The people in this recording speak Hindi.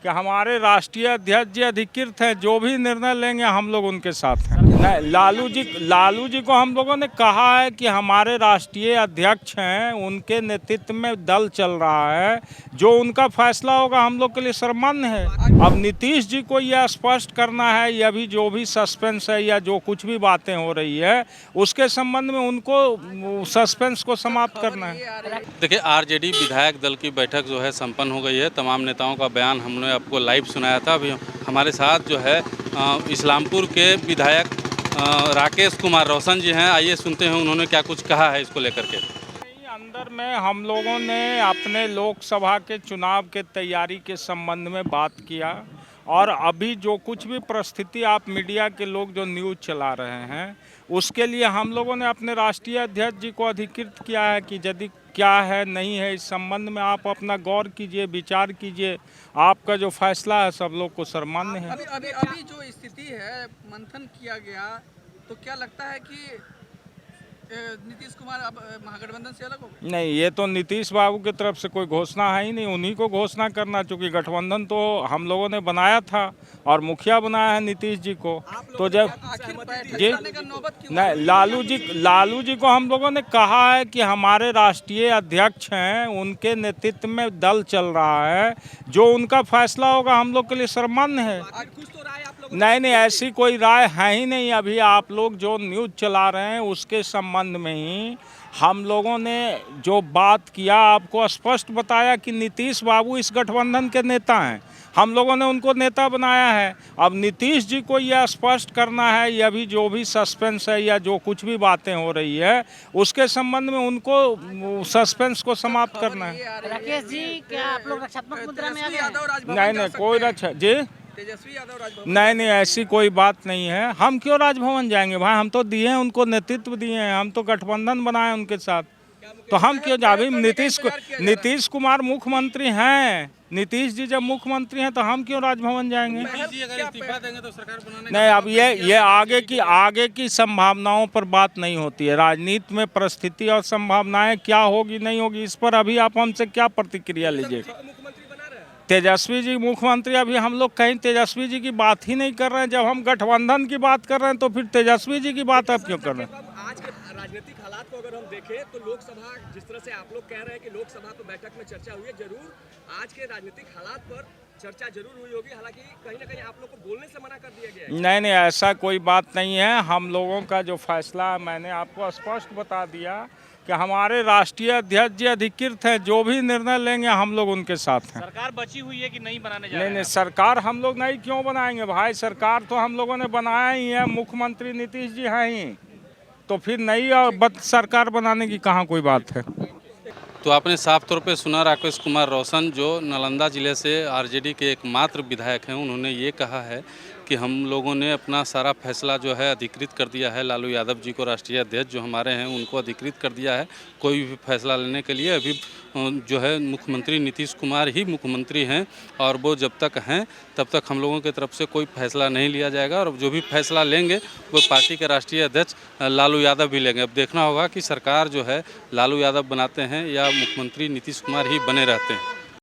कि हमारे राष्ट्रीय अध्यक्ष जी अधिकृत हैं, जो भी निर्णय लेंगे हम लोग उनके साथ हैं। नहीं, लालू जी को हम लोगों ने कहा है कि हमारे राष्ट्रीय अध्यक्ष हैं, उनके नेतृत्व में दल चल रहा है, जो उनका फैसला होगा हम लोग के लिए सम्मान्य है। अब नीतीश जी को यह स्पष्ट करना है, यह भी जो भी सस्पेंस है या जो कुछ भी बातें हो रही है उसके संबंध में उनको सस्पेंस को समाप्त करना है। देखिए, आरजेडी विधायक दल की बैठक जो है संपन्न हो गई है। तमाम नेताओं का बयान हमने आपको लाइव सुनाया था। अभी हमारे साथ जो है इस्लामपुर के विधायक राकेश कुमार रोशन जी हैं। आइए सुनते हैं उन्होंने क्या कुछ कहा है इसको लेकर के। अंदर में हम लोगों ने अपने लोकसभा के चुनाव के तैयारी के संबंध में बात किया और अभी जो कुछ भी परिस्थिति आप मीडिया के लोग जो न्यूज़ चला रहे हैं उसके लिए हम लोगों ने अपने राष्ट्रीय अध्यक्ष जी को अधिकृत किया है कि यदि क्या है नहीं है इस संबंध में आप अपना गौर कीजिए, विचार कीजिए। आपका जो फैसला है सब लोग को सम्मान्य है। अभी जो स्थिति है, मंथन किया गया, तो क्या लगता है कि नीतीश कुमार अब महागठबंधन से अलग हो गए? नहीं, ये तो नीतीश बाबू की तरफ से कोई घोषणा है ही नहीं, उन्हीं को घोषणा करना, चूँकि गठबंधन तो हम लोगों ने बनाया था और मुखिया बनाया है नीतीश जी को। तो जब जी नहीं, लालू जी को हम लोगों ने कहा है कि हमारे राष्ट्रीय अध्यक्ष हैं, उनके नेतृत्व में दल चल रहा है, जो उनका फैसला होगा हम लोग के लिए सम्मान्य है। नहीं, ऐसी कोई राय है ही नहीं। अभी आप लोग जो न्यूज़ चला रहे हैं उसके संबंध में ही हम लोगों ने जो बात किया, आपको स्पष्ट बताया कि नीतीश बाबू इस गठबंधन के नेता हैं, हम लोगों ने उनको नेता बनाया है। अब नीतीश जी को यह स्पष्ट करना है, यह भी जो भी सस्पेंस है या जो कुछ भी बातें हो रही है उसके संबंध में उनको सस्पेंस को समाप्त करना है। राकेश जी, क्या आप लोग रक्षात्मक मुद्रा में आ नहीं, गए? कोई रक्षा जी तेजस्वी यादव राजभवन? नहीं, ऐसी कोई बात नहीं है। हम क्यों राजभवन जाएंगे भाई? हम तो दिए हैं, उनको नेतृत्व दिए हैं, हम तो गठबंधन बनाए उनके साथ, तो हम क्यों जाए? नीतीश कुमार मुख्यमंत्री हैं, नीतीश जी जब मुख्यमंत्री हैं तो हम क्यों राजभवन जाएंगे? अगर इस्तीफा देंगे तो सरकार बनाने नहीं, अब ये आगे की संभावनाओं पर बात नहीं होती है। राजनीति में परिस्थिति और संभावनाएं क्या होगी नहीं होगी, इस पर अभी आप हमसे क्या प्रतिक्रिया लीजिएगा? तेजस्वी जी मुख्यमंत्री, अभी हम लोग कहीं तेजस्वी जी की बात ही नहीं कर रहे हैं। जब हम गठबंधन की बात कर रहे हैं तो फिर तेजस्वी जी की बात आप क्यों कर रहे हैं? आज के राजनीतिक हालात को अगर हम देखें तो लोकसभा, जिस तरह से आप लोग कह रहे हैं कि लोकसभा पर बैठक में चर्चा हुई है, जरूर आज के राजनीतिक हालात पर चर्चा जरूर हुई होगी। हालांकि कहीं ना कहीं आप लोग को बोलने से मना कर दिया गया है। नहीं, ऐसा कोई बात नहीं है। हम लोगों का जो फैसला है मैंने आपको स्पष्ट बता दिया कि हमारे राष्ट्रीय अध्यक्ष जी अधिकृत हैं, जो भी निर्णय लेंगे हम लोग उनके साथ हैं। सरकार बची हुई है कि नहीं बनाने जा रहे हैं? नहीं, सरकार हम लोग नहीं क्यों बनाएंगे भाई? सरकार तो हम लोगों ने बनाया ही है, मुख्यमंत्री नीतीश जी हैं ही, तो फिर नई और सरकार बनाने की कहाँ कोई बात है? तो आपने साफ तौर पे सुना राकेश कुमार रोशन, जो नालंदा जिले से आरजेडी के एकमात्र विधायक हैं। उन्होंने ये कहा है कि हम लोगों ने अपना सारा फैसला जो है अधिकृत कर दिया है। लालू यादव जी को राष्ट्रीय अध्यक्ष जो हमारे हैं उनको अधिकृत कर दिया है। कोई भी फैसला लेने के लिए अभी जो है मुख्यमंत्री नीतीश कुमार ही मुख्यमंत्री हैं और वो जब तक हैं तब तक हम लोगों की तरफ से कोई फैसला नहीं लिया जाएगा और जो भी फैसला लेंगे वो पार्टी के राष्ट्रीय अध्यक्ष लालू यादव भी लेंगे। अब देखना होगा कि सरकार जो है लालू यादव बनाते हैं या मुख्यमंत्री नीतीश कुमार ही बने रहते हैं।